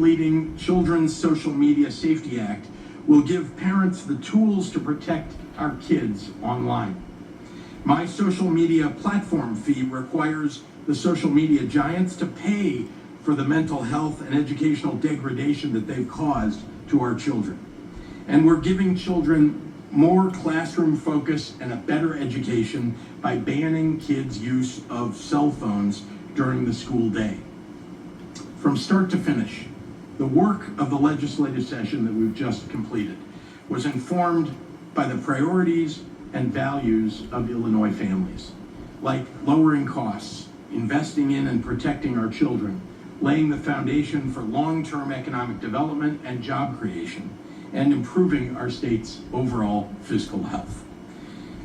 state-leading Children's Social Media Safety Act will give parents the tools to protect our kids online. My social media platform fee requires the social media giants to pay for the mental health and educational degradation that they've caused to our children. And we're giving children more classroom focus and a better education by banning kids' use of cell phones during the school day. From start to finish, the work of the legislative session that we've just completed was informed by the priorities and values of Illinois families, like lowering costs, investing in and protecting our children, laying the foundation for long-term economic development and job creation, and improving our state's overall fiscal health.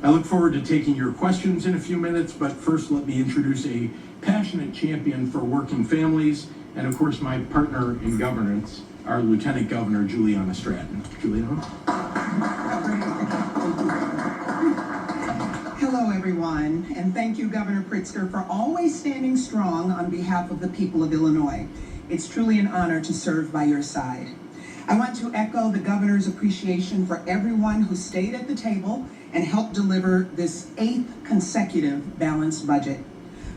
I look forward to taking your questions in a few minutes, but first let me introduce a passionate champion for working families, and of course my partner in governance, our Lieutenant Governor Juliana Stratton. Juliana? Hello everyone, and thank you Governor Pritzker for always standing strong on behalf of the people of Illinois. It's truly an honor to serve by your side. I want to echo the Governor's appreciation for everyone who stayed at the table and helped deliver this 8th consecutive balanced budget.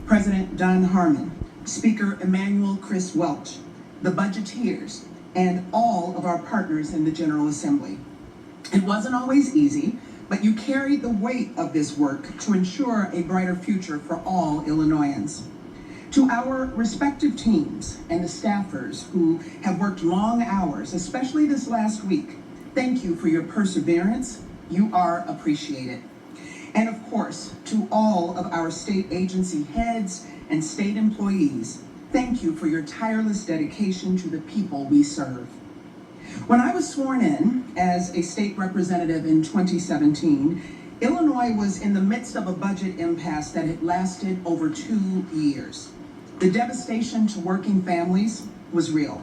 President Don Harmon, Speaker Emanuel Chris Welch, the budgeteers, and all of our partners in the General Assembly. It wasn't always easy, but you carried the weight of this work to ensure a brighter future for all Illinoisans. To our respective teams and the staffers who have worked long hours, especially this last week, thank you for your perseverance. You are appreciated. And of course, to all of our state agency heads and state employees, thank you for your tireless dedication to the people we serve. When I was sworn in as a state representative in 2017, Illinois was in the midst of a budget impasse that had lasted over 2 years. The devastation to working families was real.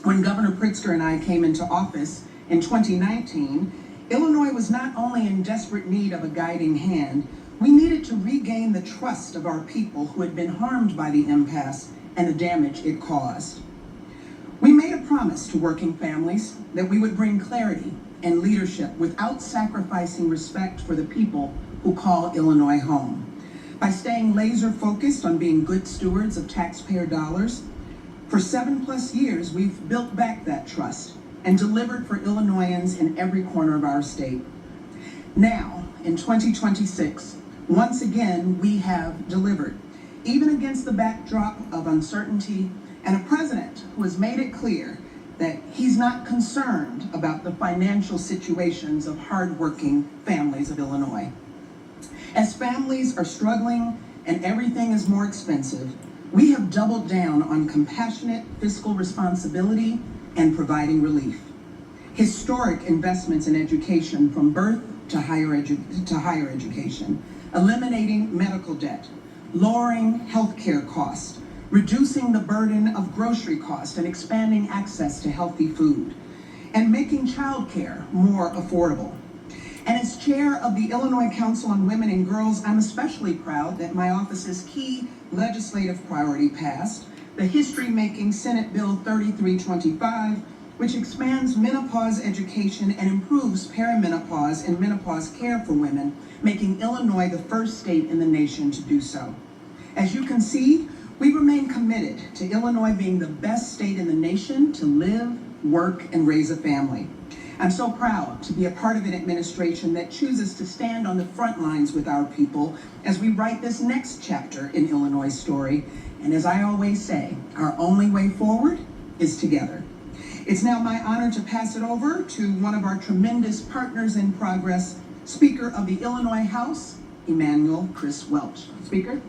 When Governor Pritzker and I came into office in 2019, Illinois was not only in desperate need of a guiding hand, we needed to regain the trust of our people who had been harmed by the impasse and the damage it caused. We made a promise to working families that we would bring clarity and leadership without sacrificing respect for the people who call Illinois home. By staying laser focused on being good stewards of taxpayer dollars, for 7+ years, we've built back that trust and delivered for Illinoisans in every corner of our state. Now, in 2026, once again, we have delivered, even against the backdrop of uncertainty and a president who has made it clear that he's not concerned about the financial situations of hardworking families of Illinois. As families are struggling and everything is more expensive, we have doubled down on compassionate fiscal responsibility and providing relief. Historic investments in education from birth to higher education, eliminating medical debt, lowering healthcare costs, reducing the burden of grocery costs and expanding access to healthy food, and making childcare more affordable. And as chair of the Illinois Council on Women and Girls, I'm especially proud that my office's key legislative priority passed, the history-making Senate Bill 3325, which expands menopause education and improves perimenopause and menopause care for women, making Illinois the first state in the nation to do so. As you can see, we remain committed to Illinois being the best state in the nation to live, work, and raise a family. I'm so proud to be a part of an administration that chooses to stand on the front lines with our people as we write this next chapter in Illinois' story. And as I always say, our only way forward is together. It's now my honor to pass it over to one of our tremendous partners in progress, Speaker of the Illinois House, Emanuel Chris Welch. Speaker.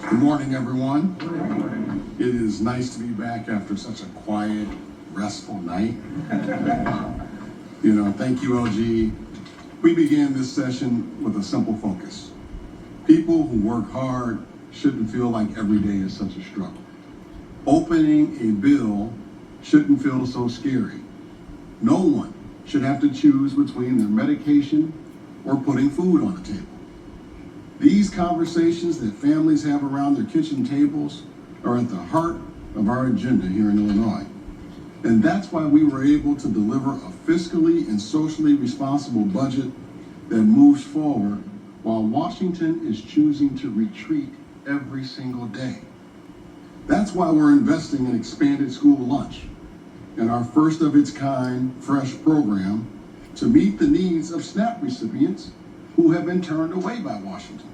Good morning, everyone. It is nice to be back after such a quiet, restful night. Thank you, LG. We began this session with a simple focus. People who work hard shouldn't feel like every day is such a struggle. Opening a bill shouldn't feel so scary. No one should have to choose between their medication or putting food on the table. These conversations that families have around their kitchen tables are at the heart of our agenda here in Illinois. And that's why we were able to deliver a fiscally and socially responsible budget that moves forward while Washington is choosing to retreat every single day. That's why we're investing in expanded school lunch and our first of its kind fresh program to meet the needs of SNAP recipients who have been turned away by Washington.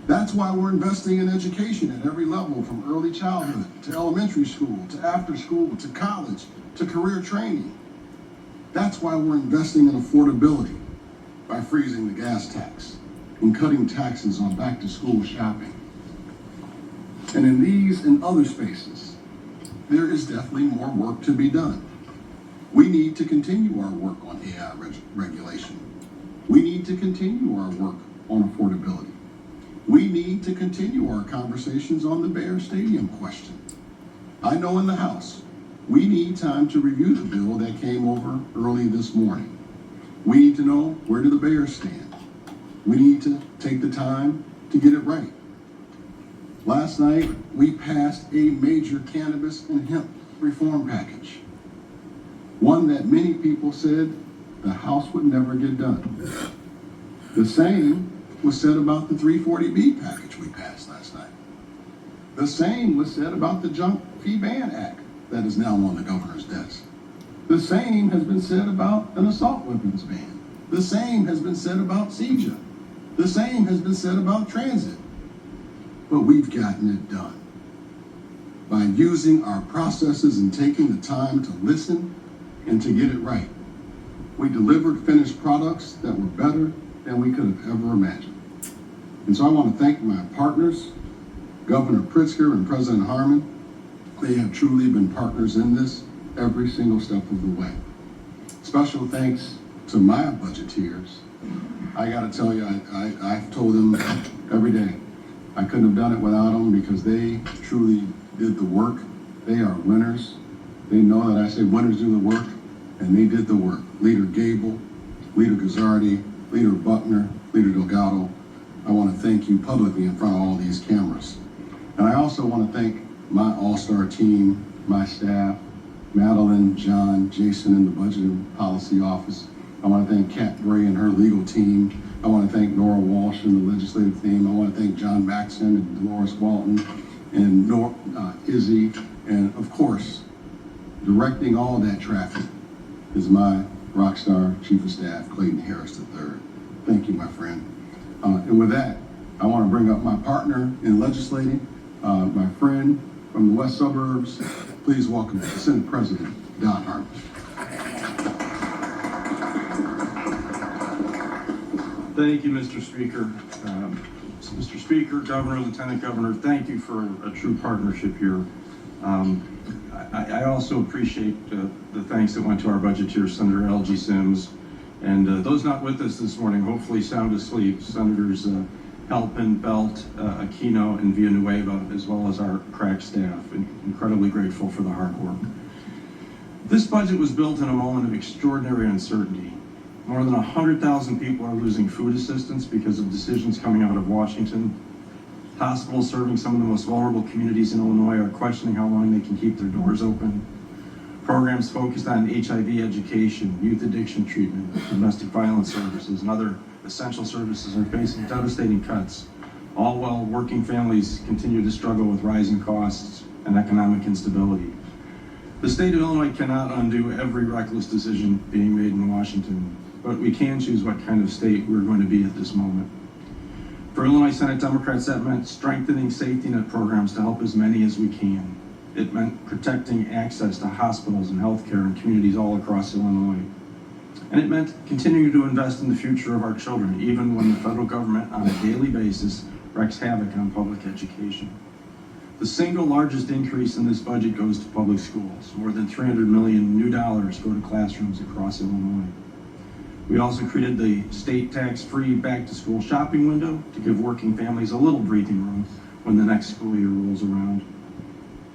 That's why we're investing in education at every level, from early childhood to elementary school, to after school, to college, to career training. That's why we're investing in affordability by freezing the gas tax and cutting taxes on back to school shopping. And in these and other spaces, there is definitely more work to be done. We need to continue our work on AI regulation. We need to continue our work on affordability. We need to continue our conversations on the Bear Stadium question. I know in the House, we need time to review the bill that came over early this morning. We need to know, where do the Bears stand? We need to take the time to get it right. Last night, we passed a major cannabis and hemp reform package. One that many people said the House would never get done. The same was said about the 340B package we passed last night. The same was said about the Junk Fee Ban Act that is now on the governor's desk. The same has been said about an assault weapons ban. The same has been said about CJA. The same has been said about transit. But we've gotten it done by using our processes and taking the time to listen and to get it right. We delivered finished products that were better than we could have ever imagined. And so I want to thank my partners, Governor Pritzker and President Harmon. They have truly been partners in this every single step of the way. Special thanks to my budgeteers. I got to tell you, I've told them every day, I couldn't have done it without them, because they truly did the work. They are winners. They know that I say winners do the work, and they did the work. Leader Gable, Leader Gazzardi, Leader Buckner, Leader Delgado, I want to thank you publicly in front of all these cameras. And I also want to thank my all-star team, my staff, Madeline, John, Jason in the Budget and Policy Office. I want to thank Kat Gray and her legal team. I want to thank Nora Walsh and the legislative team. I want to thank John Maxon and Dolores Walton and Izzy. And of course, directing all that traffic is my rock star Chief of Staff, Clayton Harris III. Thank you, my friend. And with that, I want to bring up my partner in legislating, my friend from the West Suburbs. Please welcome the Senate President, Don Harmon. Thank you, Mr. Speaker. Mr. Speaker, Governor, Lieutenant Governor, thank you for a true partnership here. I also appreciate the thanks that went to our budgeteer, Senator L.G. Sims, and those not with us this morning, hopefully sound asleep, Senators Halpin, Belt, Aquino, and Villanueva, as well as our crack staff. Incredibly grateful for the hard work. This budget was built in a moment of extraordinary uncertainty. More than 100,000 people are losing food assistance because of decisions coming out of Washington. Hospitals serving some of the most vulnerable communities in Illinois are questioning how long they can keep their doors open. Programs focused on HIV education, youth addiction treatment, domestic violence services, and other essential services are facing devastating cuts, all while working families continue to struggle with rising costs and economic instability. The state of Illinois cannot undo every reckless decision being made in Washington, but we can choose what kind of state we're going to be at this moment. For Illinois Senate Democrats, that meant strengthening safety net programs to help as many as we can. It meant protecting access to hospitals and healthcare in communities all across Illinois. And it meant continuing to invest in the future of our children, even when the federal government on a daily basis wreaks havoc on public education. The single largest increase in this budget goes to public schools. More than $300 million new dollars go to classrooms across Illinois. We also created the state tax-free back-to-school shopping window to give working families a little breathing room when the next school year rolls around.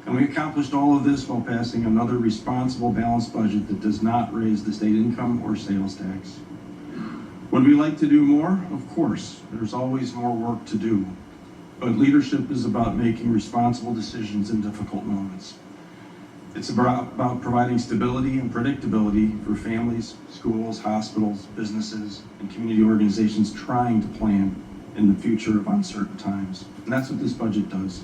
And we accomplished all of this while passing another responsible, balanced budget that does not raise the state income or sales tax. Would we like to do more? Of course. There's always more work to do. but leadership is about making responsible decisions in difficult moments. It's about providing stability and predictability for families, schools, hospitals, businesses, and community organizations trying to plan in the future of uncertain times. And that's what this budget does.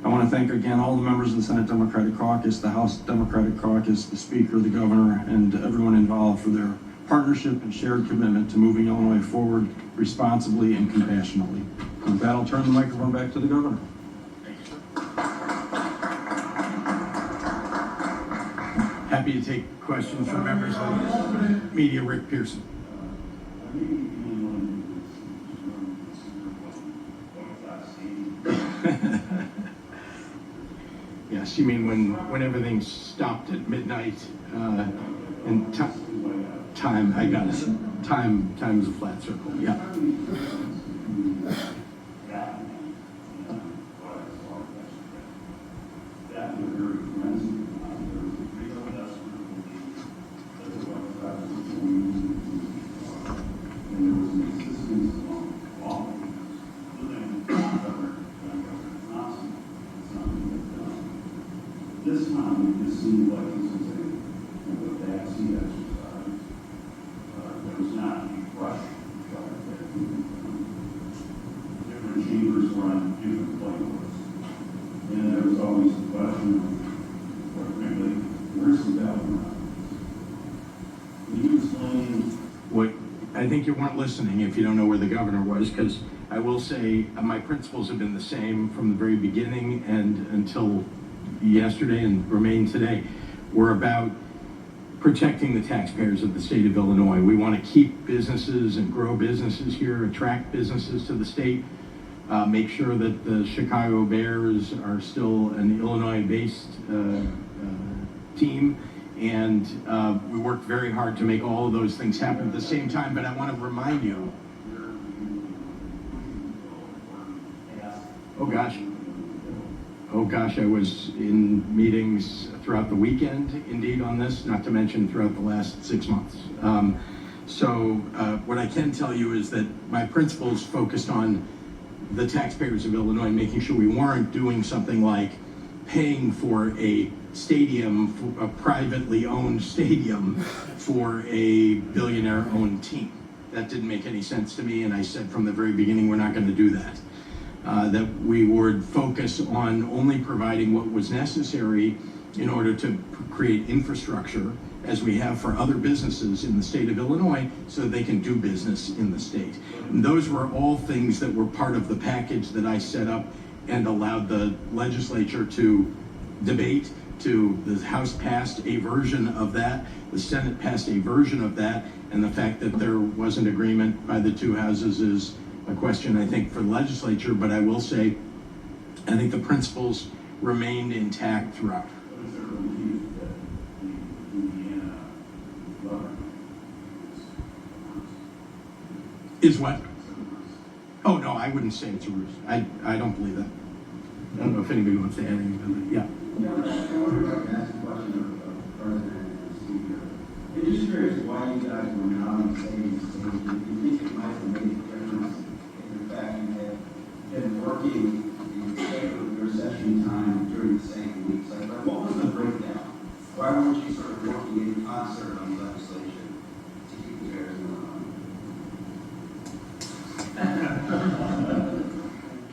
I want to thank again all the members of the Senate Democratic Caucus, the House Democratic Caucus, the Speaker, the Governor, and everyone involved for their partnership and shared commitment to moving Illinois forward responsibly and compassionately. With that, I'll turn the microphone back to the Governor. Happy to take questions from members of the media. Rick Pearson. Yes, you mean when everything stopped at midnight and time, I got it. Time is a flat circle, yeah. This time, it seemed like this was a vaccine exercise. There was not a rush. Different chambers were on different playlists. And there was always the question of, quite frankly, where's the governor? Can you explain? What, I think you weren't listening if you don't know where the governor was, because I will say my principles have been the same from the very beginning and until yesterday and remain today. We're about protecting the taxpayers of the state of Illinois. We want to keep businesses and grow businesses here, attract businesses to the state, make sure that the Chicago Bears are still an Illinois-based team, and we worked very hard to make all of those things happen at the same time. But I want to remind you, oh gosh, I was in meetings throughout the weekend, indeed, on this, not to mention throughout the last 6 months. What I can tell you is that my principles focused on the taxpayers of Illinois, making sure we weren't doing something like paying for a stadium, a privately owned stadium for a billionaire-owned team. That didn't make any sense to me, and I said from the very beginning, we're not going to do that. That we would focus on only providing what was necessary in order to create infrastructure, as we have for other businesses in the state of Illinois, so that they can do business in the state. And those were all things that were part of the package that I set up and allowed the legislature to debate. The House passed a version of that, the Senate passed a version of that, and the fact that there wasn't agreement by the two houses is a question, I think, for the legislature. But I will say, I think the principles remained intact throughout. Is there a belief that the Indiana government Is what? Oh, no, I wouldn't say it's a ruse. I don't believe that. I don't know if anybody wants to add anything to that. Yeah. Yeah, I wonder if I can ask a question of the President and the Speaker. I'm just curious why you guys were not on the same stage. Do you think it might have made a difference in the fact you had been working the your session time during the same weeks? Like, what was the breakdown? Why weren't you sort of working in concert on legislation to keep the Bears in line?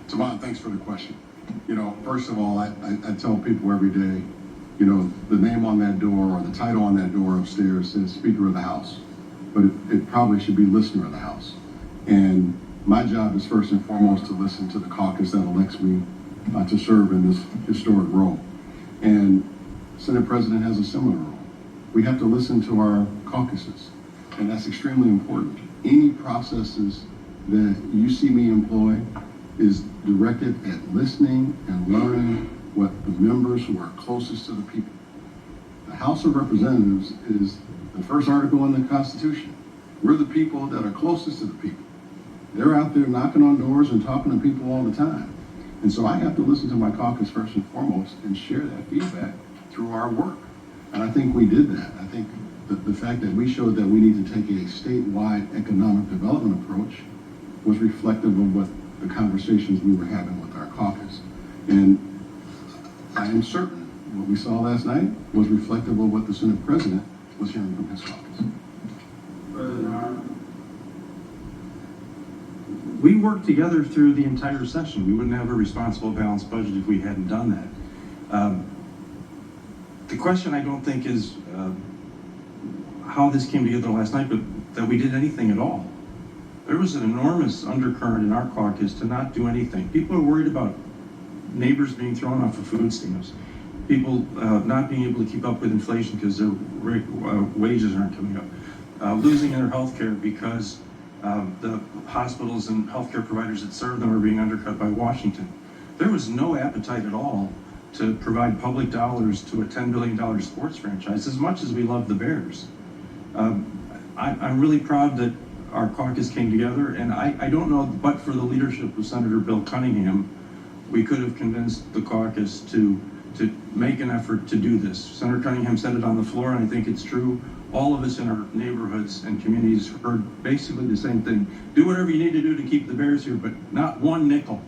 Savant, thanks for the question. You know, first of all, I tell people every day, you know, the name on that door or the title on that door upstairs says Speaker of the House, but it probably should be Listener of the House. And my job is first and foremost to listen to the caucus that elects me to serve in this historic role. And Senate President has a similar role. We have to listen to our caucuses, and that's extremely important. Any processes that you see me employ is directed at listening and learning what the members who are closest to the people. The House of Representatives is the first article in the Constitution. We're the people that are closest to the people. They're out there knocking on doors and talking to people all the time. And so I have to listen to my caucus first and foremost and share that feedback through our work. And I think we did that. I think the fact that we showed that we need to take a statewide economic development approach was reflective of what the conversations we were having with our caucus. And I am certain what we saw last night was reflective of what the Senate President was hearing from his caucus. President Harden? We worked together through the entire session. We wouldn't have a responsible, balanced budget if we hadn't done that. The question I don't think is how this came together last night, but that we did anything at all. There was an enormous undercurrent in our caucus to not do anything. People are worried about neighbors being thrown off of food stamps, people not being able to keep up with inflation because their wages aren't coming up, losing their health care because the hospitals and healthcare providers that serve them are being undercut by Washington. There was no appetite at all to provide public dollars to a $10 billion sports franchise, as much as we love the Bears. I'm really proud that our caucus came together, and I don't know, but for the leadership of Senator Bill Cunningham, we could have convinced the caucus to make an effort to do this. Senator Cunningham said it on the floor, and I think it's true. All of us in our neighborhoods and communities heard basically the same thing. Do whatever you need to do to keep the Bears here, but not one nickel.